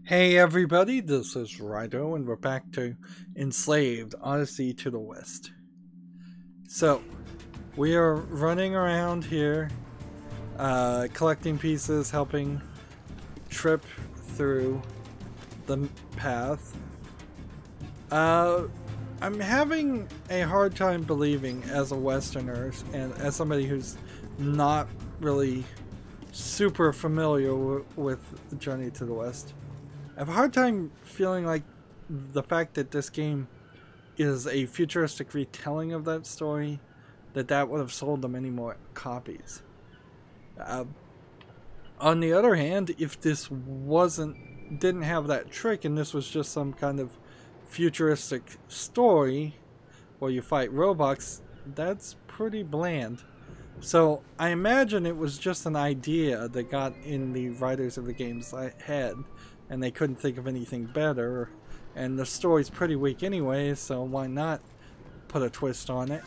Hey everybody, this is Rydo and we're back to Enslaved, Odyssey to the West. So, we are running around here, collecting pieces, helping Trip through the path. I'm having a hard time believing as a Westerner and as somebody who's not really super familiar with the Journey to the West. I have a hard time feeling like the fact that this game is a futuristic retelling of that story, that would have sold them any more copies. On the other hand, if this didn't have that trick and this was just some kind of futuristic story where you fight robots, that's pretty bland. So I imagine it was just an idea that got in the writers of the game's head, and they couldn't think of anything better, and the story's pretty weak anyway, so why not put a twist on it?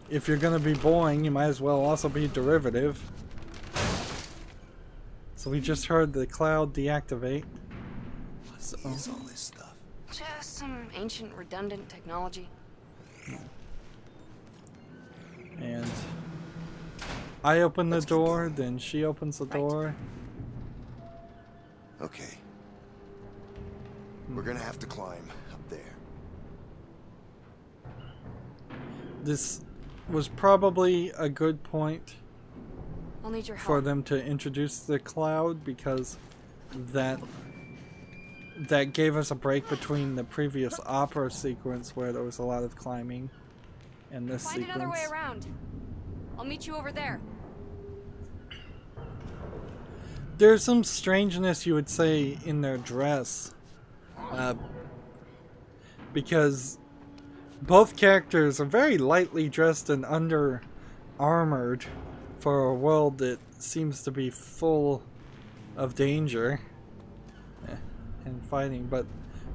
If you're gonna be boring, you might as well also be derivative. So we just heard the cloud deactivate. What is all this stuff? Just some ancient redundant technology. And I open the door, then she opens the door. Okay. We're gonna have to climb up there. This was probably a good point I'll need your help. for them to introduce the cloud, because that gave us a break between the previous opera sequence where there was a lot of climbing and this Find sequence. another way around. I'll meet you over there. There's some strangeness, you would say, in their dress, because both characters are very lightly dressed and under armored for a world that seems to be full of danger and fighting, but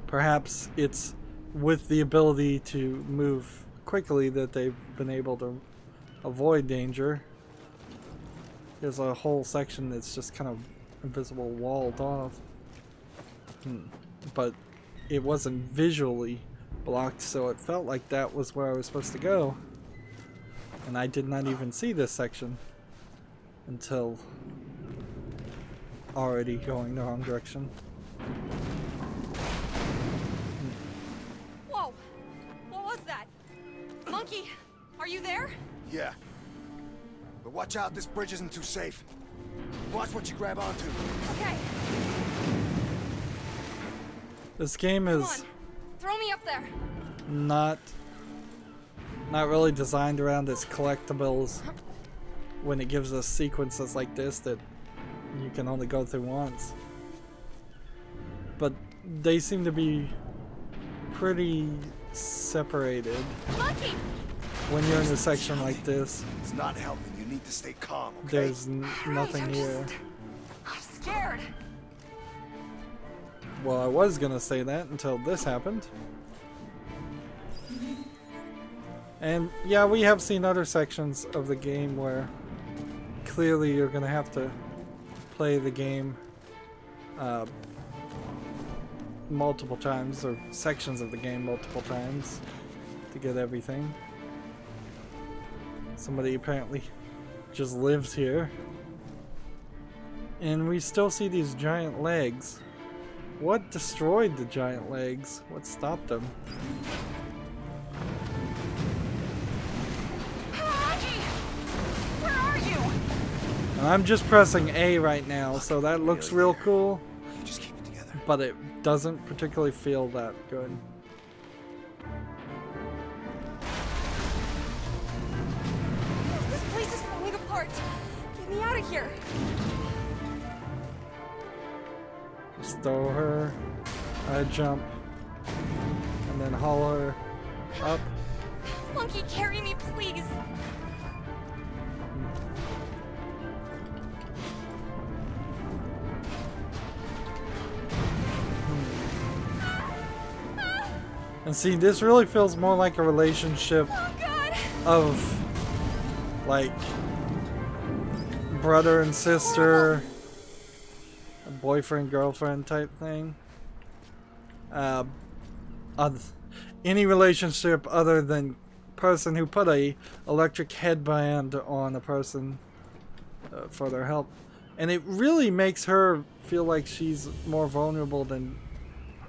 perhaps it's with the ability to move quickly that they've been able to avoid danger. There's a whole section that's just kind of invisible, walled off. But it wasn't visually blocked, so it felt like that was where I was supposed to go. And I did not even see this section until already going the wrong direction. Whoa! What was that? Monkey, are you there? Yeah. But watch out, this bridge isn't too safe. Watch what you grab onto. Okay. This game is Come on. Throw me up there. not really designed around its collectibles when it gives us sequences like this that you can only go through once. But they seem to be pretty separated. Monkey! When you're in a section like this, It's not helping. You need to stay calm, okay? there's nothing here. I'm scared. Well, I was gonna say that until this happened. And yeah, we have seen other sections of the game where clearly you're gonna have to play the game multiple times, or sections of the game multiple times to get everything. Somebody apparently just lives here. And we still see these giant legs. What destroyed the giant legs? What stopped them? Monkey! Where are you? And I'm just pressing A right now, so that looks real cool, You just keep it together. but it doesn't particularly feel that good. This place is falling apart. Get me out of here. Just throw her, I jump, and then haul her up. Monkey, carry me, please. And see, this really feels more like a relationship Oh, God. of, like, brother and sister, a boyfriend girlfriend type thing. Any relationship other than person who put a electric headband on a person for their help, and it really makes her feel like she's more vulnerable than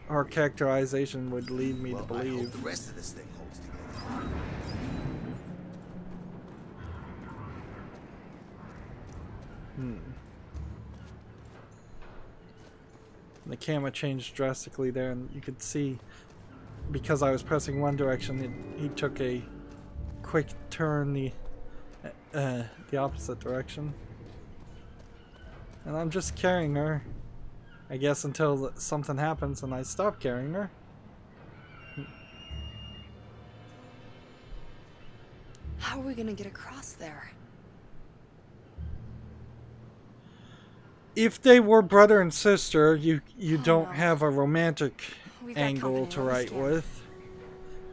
her characterization would lead me to believe. I hope the rest of this thing holds together. The camera changed drastically there, and you could see, because I was pressing one direction, he took a quick turn the opposite direction. And I'm just carrying her, I guess, until something happens and I stop carrying her. How are we gonna get across there? If they were brother and sister, you don't have a romantic angle to write with.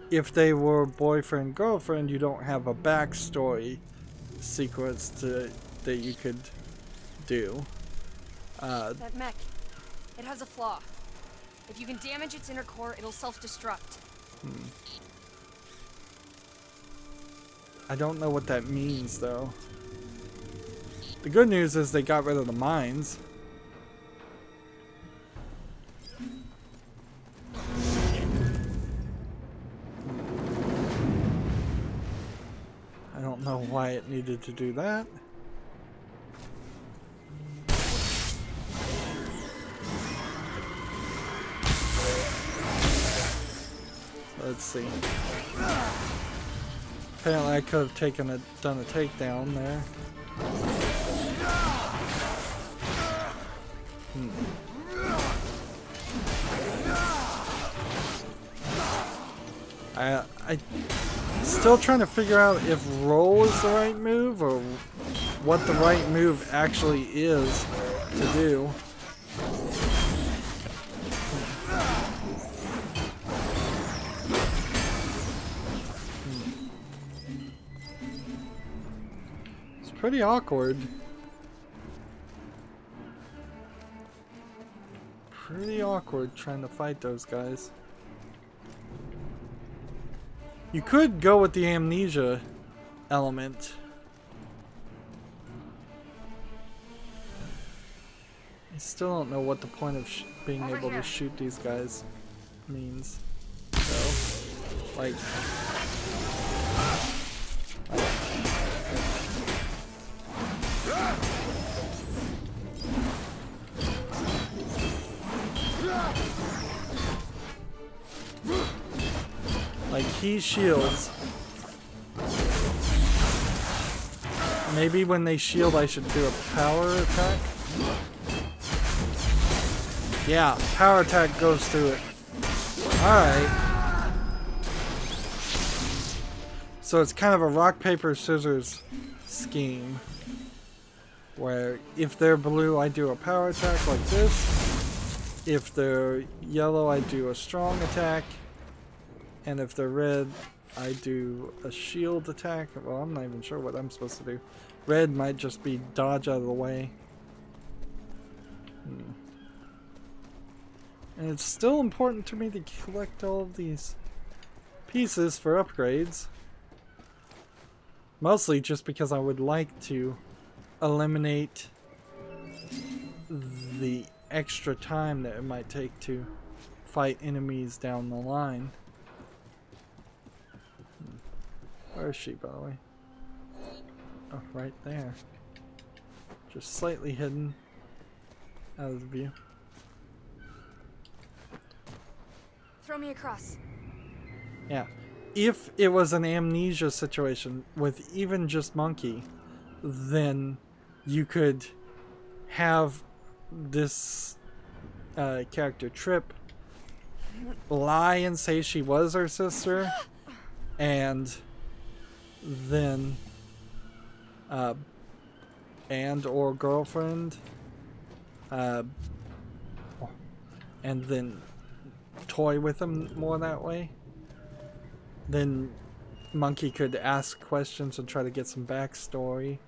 If they were boyfriend girlfriend, you don't have a backstory sequence that you could do. That mech, it has a flaw. If you can damage its inner core, it'll self-destruct. I don't know what that means, though. The good news is they got rid of the mines. I don't know why it needed to do that. Let's see. Apparently I could have done a takedown there. I'm still trying to figure out if roll is the right move or what the right move actually is to do. It's pretty awkward. Pretty awkward trying to fight those guys. You could go with the amnesia element. I still don't know what the point of being able to shoot these guys means. So, like... Like, he shields. Maybe when they shield I should do a power attack? Yeah, power attack goes through it. Alright. So it's kind of a rock, paper, scissors scheme. Where if they're blue I do a power attack like this. If they're yellow I do a strong attack. And if they're red, I do a shield attack. Well, I'm not even sure what I'm supposed to do. Red might just be dodge out of the way. And it's still important to me to collect all of these pieces for upgrades. Mostly just because I would like to eliminate the extra time that it might take to fight enemies down the line. Where is she, by the way? Oh, right there. Just slightly hidden out of the view. Throw me across. Yeah. If it was an amnesia situation with even just Monkey, then you could have this character Trip lie and say she was her sister, and then and or girlfriend, and then toy with them more that way. Then Monkey could ask questions and try to get some backstory.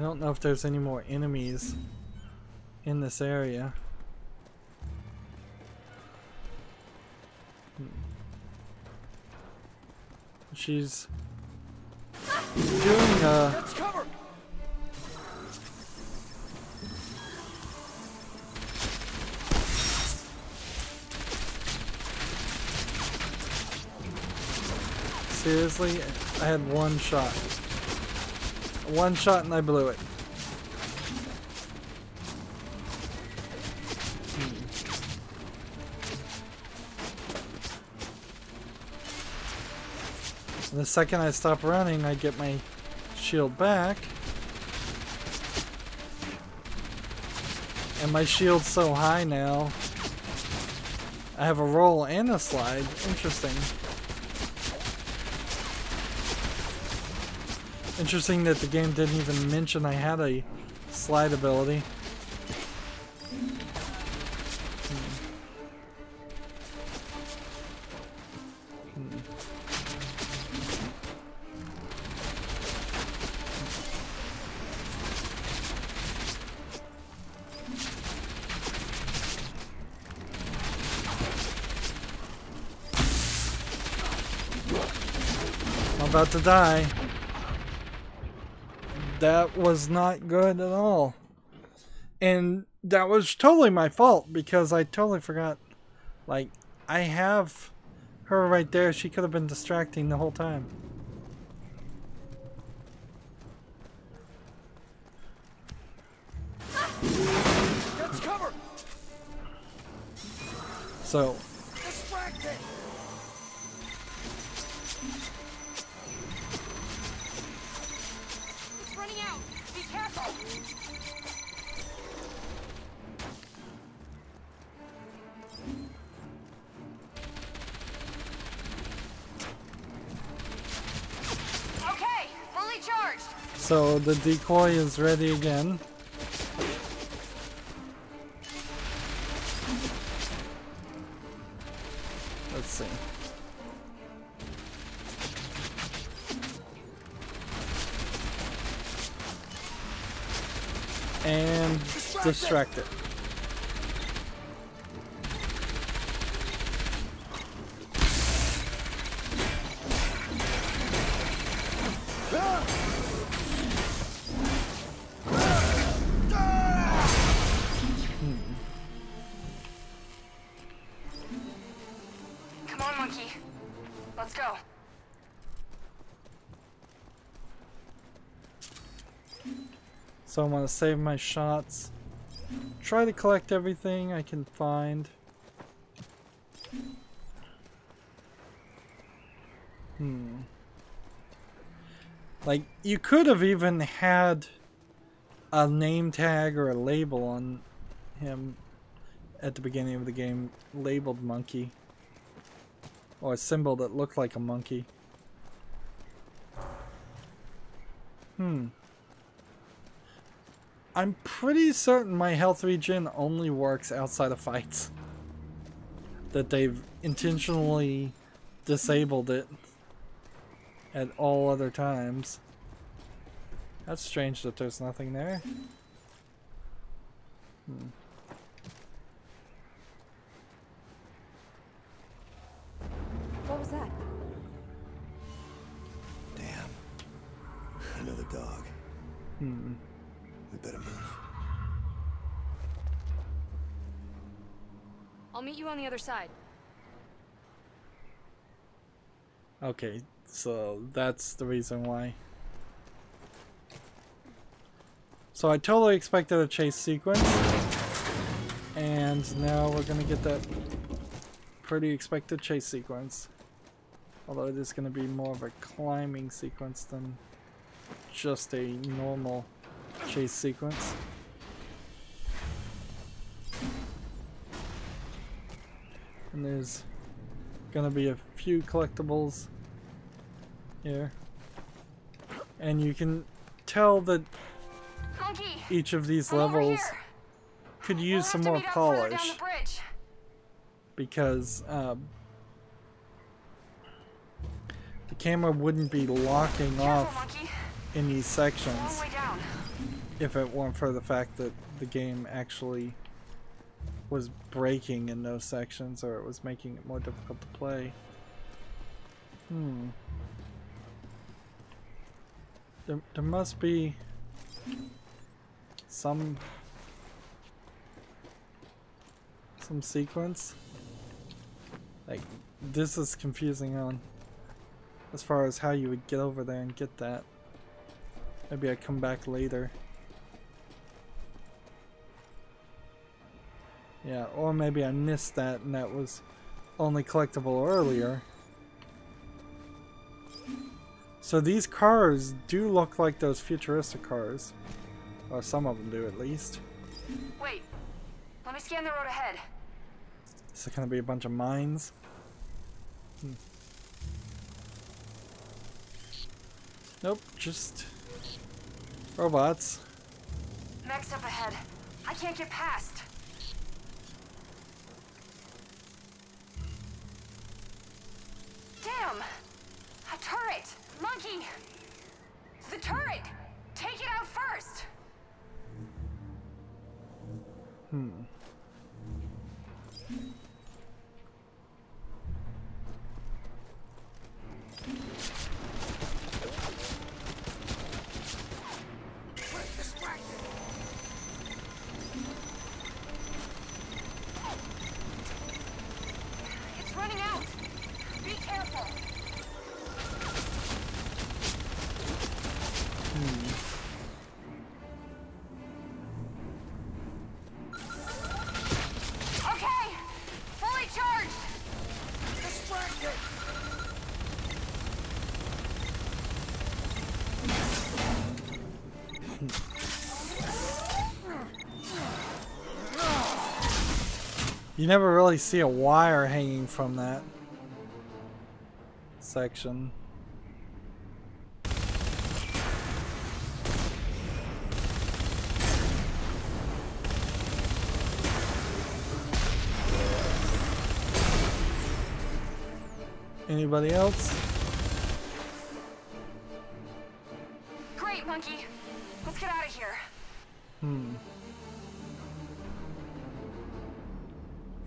I don't know if there's any more enemies in this area. She's doing Let's cover. Seriously, I had one shot. One shot and I blew it. And the second I stop running, I get my shield back. And my shield's so high now. I have a roll and a slide. Interesting. Interesting that the game didn't even mention I had a slide ability. I'm about to die. That was not good at all. And that was totally my fault because I totally forgot. Like, I have her right there. She could have been distracting the whole time. Let's cover. So, Distracted. It's running out. Be careful. Okay, fully charged. so the decoy is ready again. Let's see. And distract it. Come on, monkey. Let's go. So I'm gonna save my shots. Try to collect everything I can find. Like, you could have even had a name tag or a label on him at the beginning of the game labeled monkey. Or a symbol that looked like a monkey. I'm pretty certain my health regen only works outside of fights. That they've intentionally disabled it at all other times. That's strange that there's nothing there. What was that? Damn. Another dog. We better move. I'll meet you on the other side. Okay, so that's the reason why. So I totally expected a chase sequence. And now we're gonna get that pretty expected chase sequence. Although it is gonna be more of a climbing sequence than just a normal chase sequence. And there's gonna be a few collectibles here. And you can tell that Monkey, each of these come over levels here. could We'll use have some to more meet up further down polish. the bridge. Because the camera wouldn't be locking Careful, off monkey. in these Long sections. way down. if it weren't for the fact that the game actually was breaking in those sections, or it was making it more difficult to play. There must be some sequence. Like, this is confusing on as far as how you would get over there and get that. Maybe I come back later. Yeah, or maybe I missed that and that was only collectible earlier. So these cars do look like those futuristic cars. Or some of them do, at least. Wait. Let me scan the road ahead. Is it gonna be a bunch of mines? Nope, just robots. Mech's up ahead. I can't get past. Damn! A turret! Monkey! The turret! Take it out first! It's running out! Be careful! Okay! Fully charged! Distracted! You never really see a wire hanging from that section. Anybody else? Great, Monkey! Let's get out of here.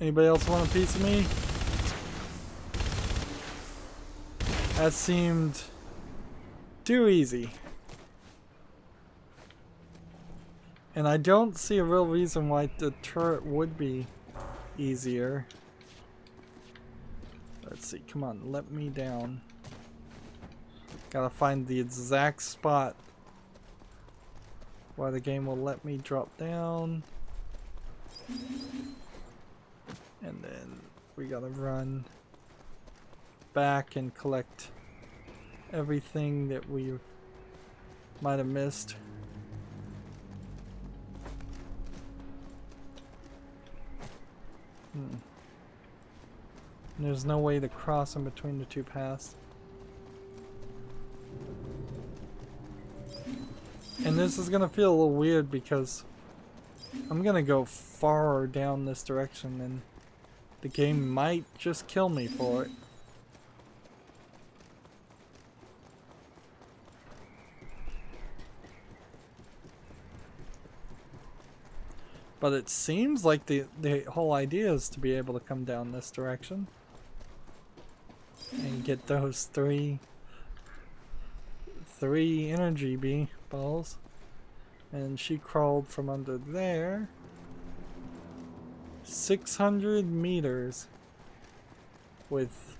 Anybody else want a piece of me? That seemed too easy. And I don't see a real reason why the turret would be easier. Let's see, come on, let me down. Gotta find the exact spot where the game will let me drop down. And then we gotta run back and collect everything that we might have missed. There's no way to cross in between the two paths. And this is gonna feel a little weird because I'm gonna go far down this direction and the game might just kill me for it. But it seems like the whole idea is to be able to come down this direction and get those three energy bee balls. And she crawled from under there 600 meters with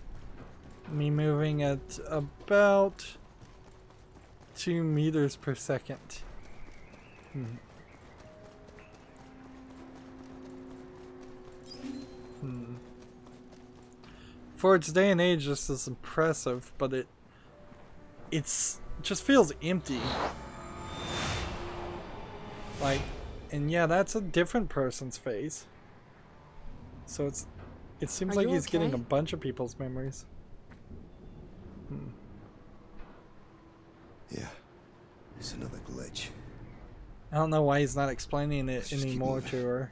me moving at about 2 meters per second. For its day and age, this is impressive, but it's just feels empty. Like, and yeah, that's a different person's face. So it seems like he's getting a bunch of people's memories. Yeah, it's another glitch. I don't know why he's not explaining it anymore to her.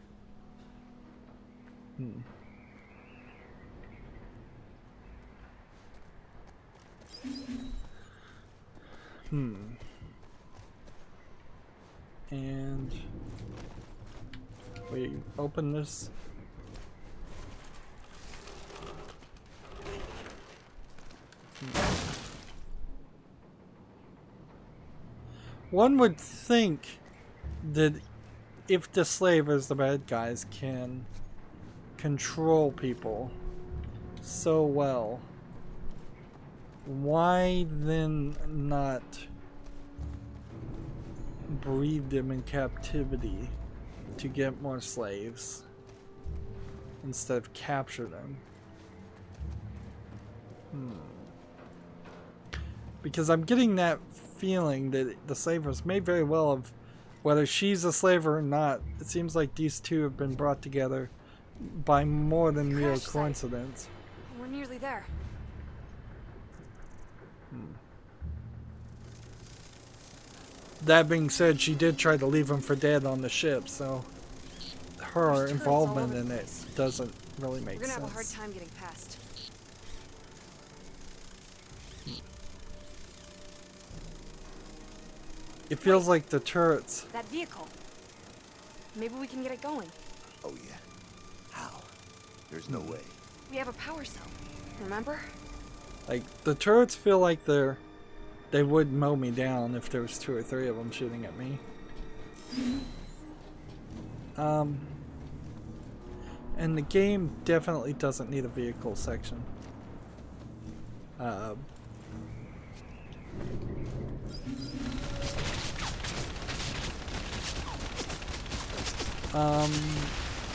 And we open this. One would think that if the slavers, the bad guys, can control people so well, why then not breed them in captivity to get more slaves instead of capture them? Because I'm getting that feeling that the slavers may very well have, whether she's a slaver or not, it seems like these two have been brought together by more than mere coincidence. We're nearly there. That being said, she did try to leave him for dead on the ship, so her involvement in it doesn't really make sense. We're gonna have a hard time getting past. It feels like the turrets. That vehicle. Maybe we can get it going. Oh yeah. How? There's no way. We have a power cell. Remember? Like, the turrets feel like they would mow me down if there was 2 or 3 of them shooting at me. And the game definitely doesn't need a vehicle section.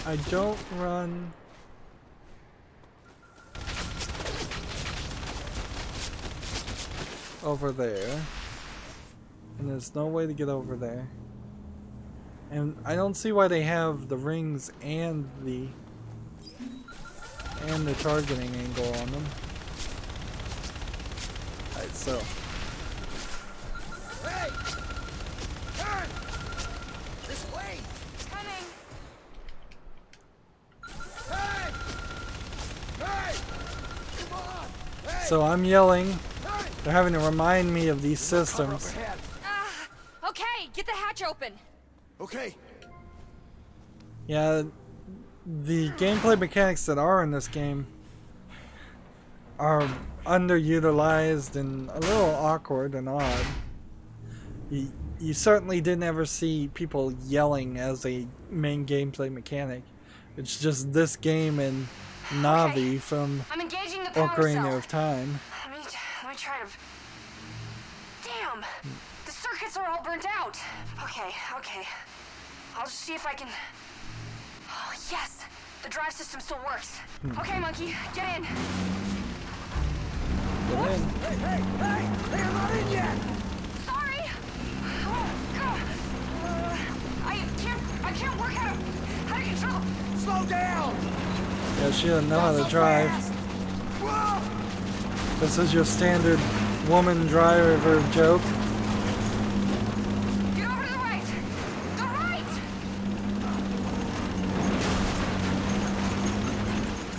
I don't run over there, and there's no way to get over there, and I don't see why they have the rings and the targeting angle on them. Alright, so Hey! Turn! This way! Coming! Hey! Hey! Come on! Hey! so I'm yelling. Hey! They're having to remind me of these Cover up systems. ahead. Okay, get the hatch open. Okay. Yeah, the gameplay mechanics that are in this game are underutilized and a little awkward and odd. You certainly didn't ever see people yelling as a main gameplay mechanic. It's just this game and Navi from I'm engaging the power Ocarina cell. of Time. Let me try to... Damn! The circuits are all burnt out. Okay. I'll just see if I can... Oh, yes! The drive system still works. Okay, Monkey, get in. Get in. Hey! They're not in yet! Sorry! I can't work out how to control... Slow down! Yeah, she doesn't know how to drive. Whoa! This is your standard woman driver joke. Get over to the right! The right!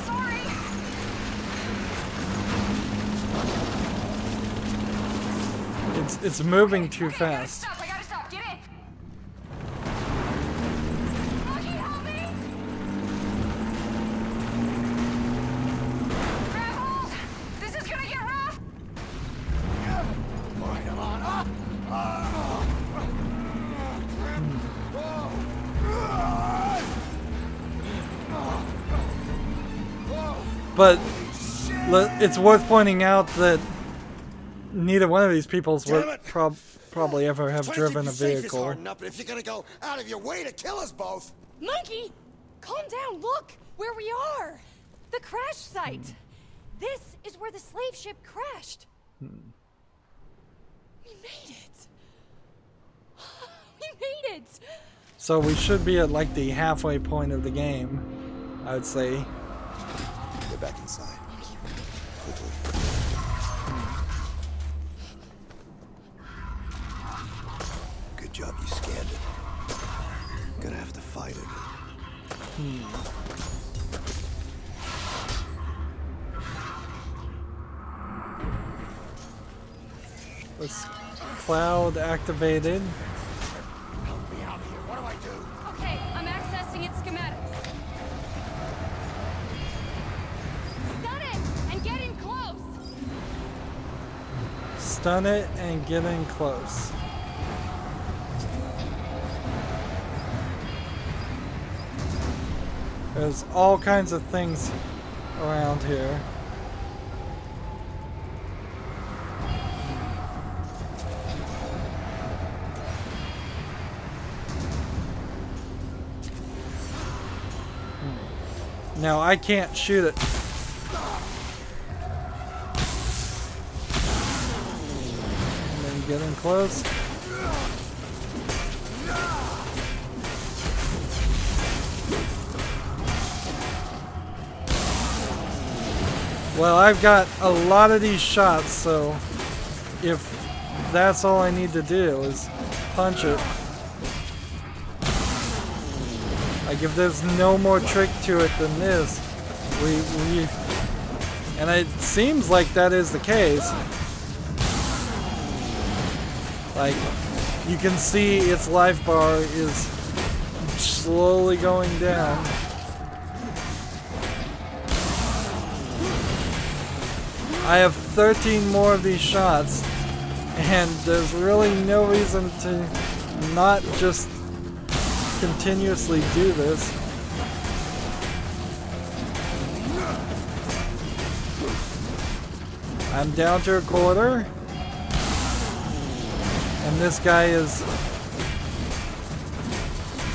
Sorry! It's moving too Okay, fast. I gotta stop, get in! Monkey, help me! Grab hold! This is gonna get rough! All right, come on. But it's worth pointing out that neither one of these peoples Damn would it. probably ever have driven a Safe is vehicle. hard enough, but if you're gonna go out of your way to kill us both, Monkey! Calm down, look where we are! The crash site! This is where the slave ship crashed. We made it! We made it! So we should be at like the halfway point of the game, I would say. get back inside. Quickly. Good job, you scanned it. Gonna have to fight it. This cloud activated. Help me out. stun it and get in close. There's all kinds of things around here. Now I can't shoot it. And then get in close. Well, I've got a lot of these shots, so if that's all I need to do is punch it. Like, if there's no more trick to it than this, and it seems like that is the case. Like, you can see its life bar is slowly going down. I have 13 more of these shots, and there's really no reason to not just continuously do this. I'm down to a quarter, and this guy is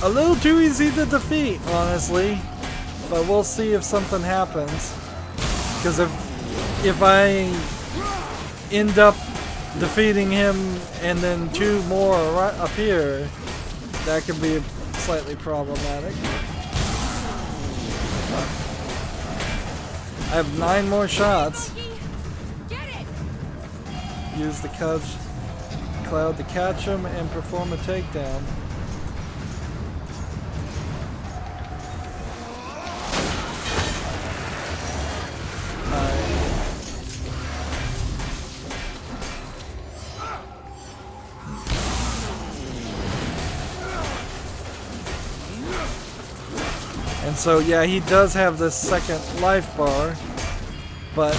a little too easy to defeat, honestly, but we'll see if something happens, because if I end up defeating him and then two more appear, that could be slightly problematic. I have 9 more shots. Use the cloud to catch him and perform a takedown. And so, yeah, he does have this second life bar, but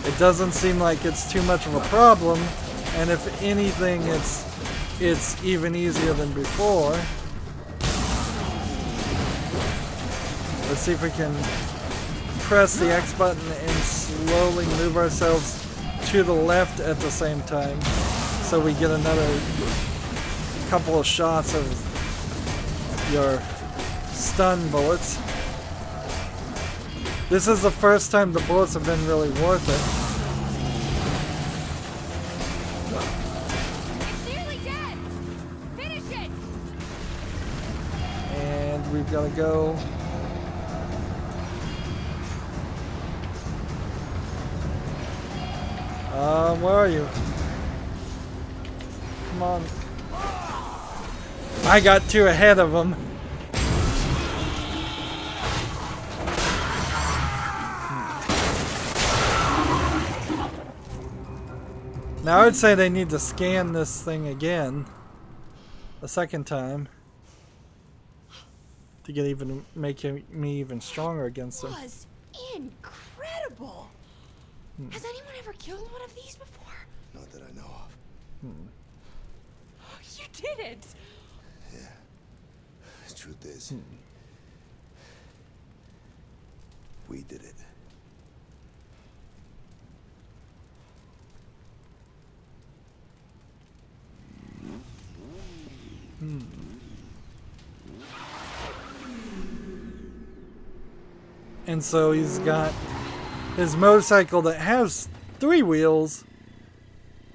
it doesn't seem like it's too much of a problem, and if anything, it's even easier than before. Let's see if we can press the X button and slowly move ourselves to the left at the same time, so we get another couple of shots of your stun bullets. This is the first time the bullets have been really worth it. It's nearly dead. Finish it. And we've got to go. Where are you? Come on. I got 2 ahead of him. Now I would say they need to scan this thing again, a second time, to get make me even stronger against them. That was incredible. Has anyone ever killed one of these before? Not that I know of. You did it. Yeah. The truth is, we did it. And so he's got his motorcycle that has 3 wheels,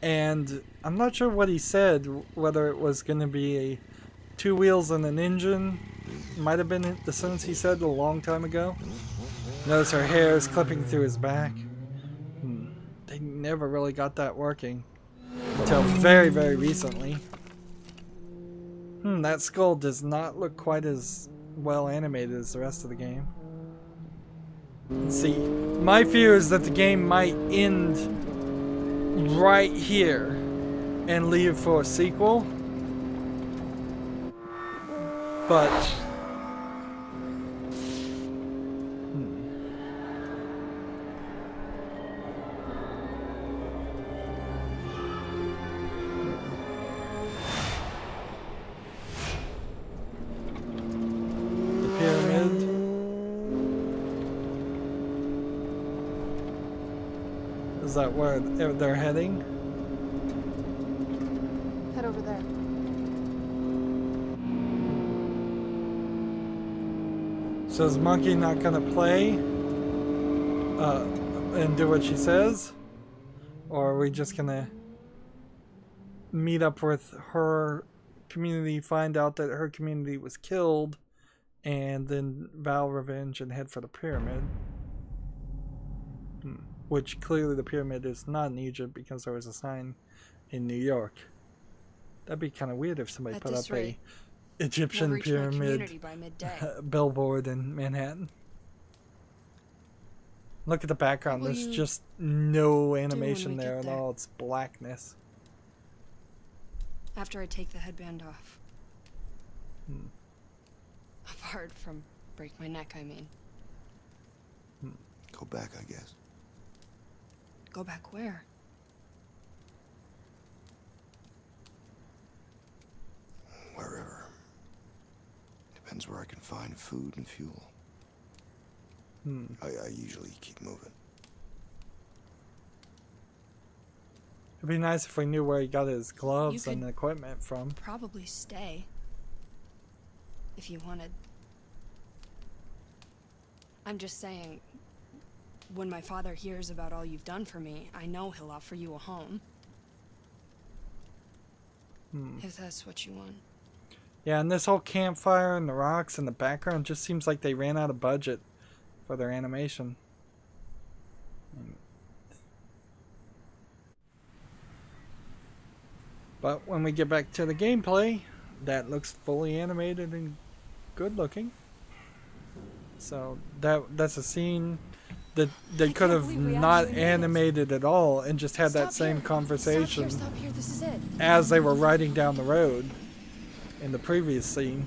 and I'm not sure what he said, whether it was going to be 2 wheels and an engine. Might have been the sentence he said a long time ago. Notice her hair is clipping through his back. They never really got that working until very, very recently. That skull does not look quite as well animated as the rest of the game. See, my fear is that the game might end right here and leave for a sequel. But Is that where they're heading? Head over there. So is Monkey not gonna play and do what she says? Or are we just gonna meet up with her community, find out that her community was killed, and then vow revenge and head for the pyramid? Which clearly the pyramid is not in Egypt because there was a sign in New York. That'd be kind of weird if somebody put up a Egyptian pyramid billboard in Manhattan. Look at the background. There's just no animation there at all. It's blackness. After I take the headband off. Apart from break my neck, I mean. Go back, I guess. Go back where? Wherever. Depends where I can find food and fuel. I usually keep moving. It'd be nice if we knew where he got his gloves and equipment from. Probably stay. If you wanted. I'm just saying, when my father hears about all you've done for me, I know he'll offer you a home. If that's what you want. Yeah, and this whole campfire and the rocks in the background just seems like they ran out of budget for their animation. But when we get back to the gameplay, that looks fully animated and good looking. So that's a scene that they could have not animated at all and just had that same conversation as they were riding down the road in the previous scene.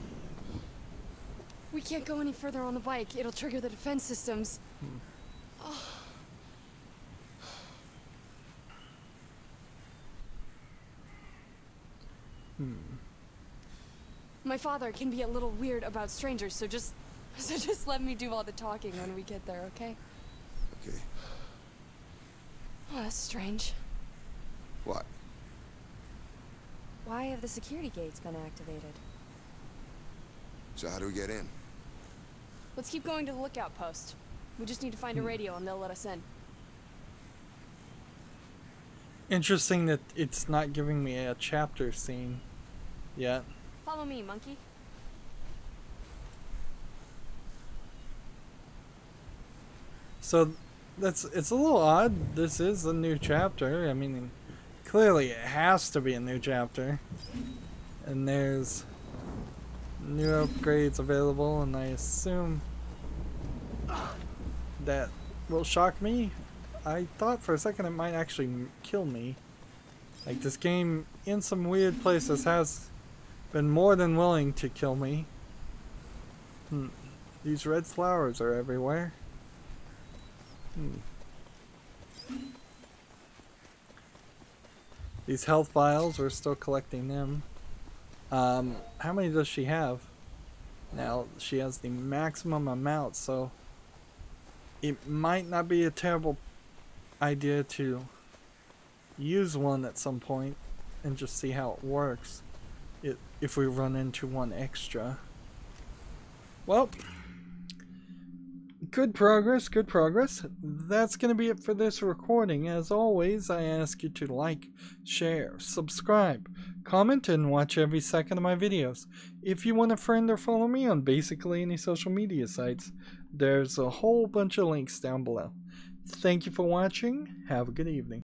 We can't go any further on the bike. It'll trigger the defense systems. My father can be a little weird about strangers, so just let me do all the talking when we get there, okay? Okay. Oh, that's strange. What? Why have the security gates been activated? So how do we get in? Let's keep going to the lookout post. We just need to find a radio and they'll let us in. Interesting that it's not giving me a chapter scene yet. Follow me, monkey. So it's a little odd. This is a new chapter. I mean, clearly it has to be a new chapter. And there's new upgrades available, and I assume that will shock me. I thought for a second it might actually kill me. Like, this game in some weird places has been more than willing to kill me. These red flowers are everywhere. These health vials, we're still collecting them. How many does she have? Now, she has the maximum amount, so it might not be a terrible idea to use one at some point and just see how it works if we run into one extra. Well, good progress, good progress. That's going to be it for this recording. As always, I ask you to like, share, subscribe, comment, and watch every second of my videos. If you want to friend or follow me on basically any social media sites, there's a whole bunch of links down below. Thank you for watching. Have a good evening.